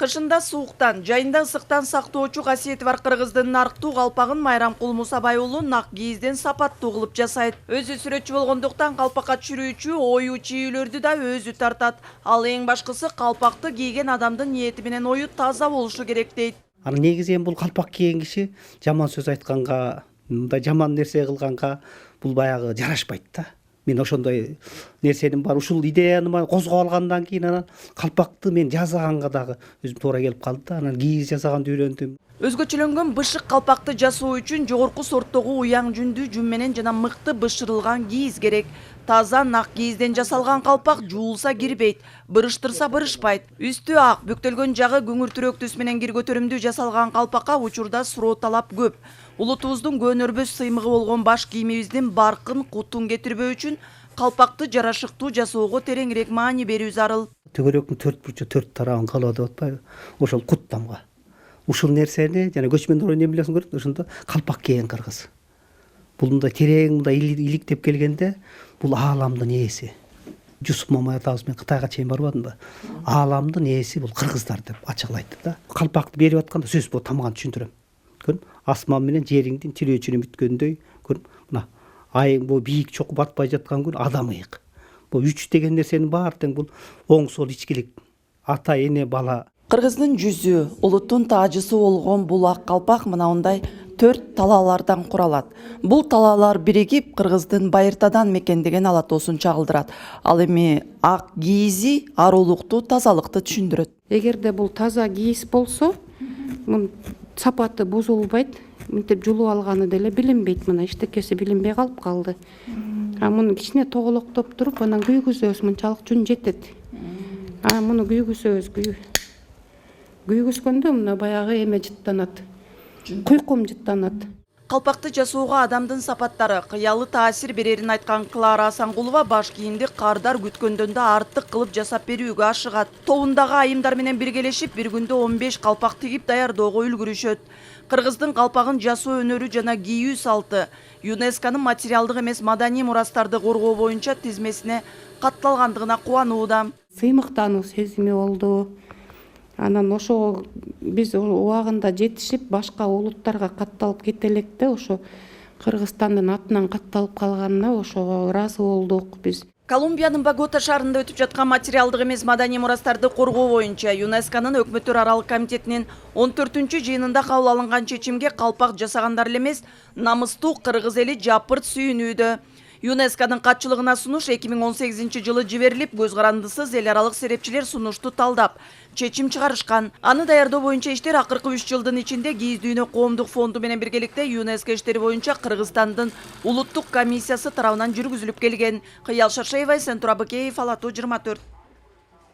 Кышында сууктан, жайында ысыктан сактоочу касиети бар кыргыздын нарктуу калпагын Майрамкул Мусабай уулу нак кийизден сапаттуу кылып жасайт. Өзү сүрөтчү болгондуктан калпакка түшүрүүчү ою чийүүлөрдү да өзү тартат. Ал эң башкысы калпакты кийген адамдын ниети менен ою таза болушу керек дейт. Аны негизинен бул калпак кийген киши жаман сөз айтканга, мындай жаман нерсе кылганга бул баягы жарашпайт да. Мен ошондой нерсенин бар ушул идеяны козгоп алгандан кийин анан калпакты мен жасаганга дагы өзүм туура келип калды да. Анан кийиз жасаганды үйрөндүм. Өзгөчөлөнгөн бышык калпакты жасоо үчүн жогорку сорттогу уяң жүндүү жүн менен жана мыкты бышырылган кийиз керек. Таза нак кийизден жасалган калпак жуулса кирбейт, бырыштырса бырышпайт. Үстү ак, бүктөлгөн жагы көңүртүрөк түс менен кир көтөрүмдүү жасалган калпакка учурда суроо талап көп. Улутубуздун көнөрбөс сыймыгы болгон баш кийимибиздин баркын, кутун кетирбөө үчүн калпакты жарашыктуу жасоого тереңирээк маани берүү зарыл. Төгөрөктүн 4 бурчу 4 тарабын калоо деп атпайбы? Ошол кут тамга. Ушул нерсени жана көчмөндөр эмне билесиң көрөт? Ошондо калпак кийген кыргыз. Бул мындай терең мындай иликтеп келгенде бул ааламдын ээси. Жусуп Мамай атабыз мен Кытайга чейин барбадымбы? Ааламдын ээси бул кыргыздар деп ачыклайт да. Калпакты берип атканда сөз бул тамганы түшүндүрөм. Көрүн, асман менен жериңдин тирөөчүнү бүткөндөй, көрүн, мына айың бу бийик чокуп батпай жаткан күн адам ыйык. Бул 3 деген нерсенин баары тең бул оң сол ичкилик, ата, эне, бала. Кыргыздын жүзү, улуттун таажысы болгон бул ак калпак мынандай 4 талаалардан куралат. Бул талаалар биригип кыргыздын Байыртадан мекендеген ала тоосун чагылдырат. Ал эми ак кийизи арулукту, тазалыкты түшүндүрөт. Эгерде бул таза кийиз болсо, мунун сапаты бузулбайт, мынтип жулуп алганы деле билинбейт, мына эчтекеси билинбей калып калды. А муну кичине тоголоктоп туруп, анан күйгүзөбүз, мынчалык жүн жетет. А муну күйгүзөбүз, күйгүзгөндө мына баягы эме жыттанат. Куйкум жыттанат. Калпакты жасоого адамдын сапаттары кыялы таасир берерин айткан Клара Асангулова баш кийимди кардар күткөндөн да артык кылып жасап берүүгө ашыгат. Тобундагы айымдар менен биргелешип бир күндө 15 калпак тигип даярдоого үлгүрүшөт. Кыргыздын калпагын жасоо өнөрү жана кийүү салты ЮНЕСКОнун материалдык эмес маданий мурастарды коргоо боюнча тизмесине катталгандыгына кубанууда. Сыймыктануу сезими болду. Анан ошо биз убагында жетишип башка улуттарга катталып кетелек да, ошо Кыргызстандын атынан катталып калганына ошого ыраазы болдук биз. Колумбиянын Богота шаарында өтүп жаткан материалдык эмес маданий мурастарды коргоо боюнча ЮНЕСКонун өкмөттөр аралык комитетинин 14-жыйынында кабыл алынган чечимге калпак жасагандар эле эмес, намыстуу кыргыз эли жапырт сүйүнүүдө. ЮНЕСКонун катчылыгына сунуш 2018-жылы жиберилип, көз карандысыз эл аралык серепчилер сунушту талдап, чечим чыгарышкан. Аны даярдоо боюнча иштер акыркы 3 жылдын ичинде Кийиз дүйнө коомдук фонду менен биргеликте ЮНЕСКО иштери боюнча Кыргызстандын улуттук комиссиясы тарабынан жүргүзүлүп келген. Кыял Шаршеева, Сентур Абыкеев, Ала Тоо 24.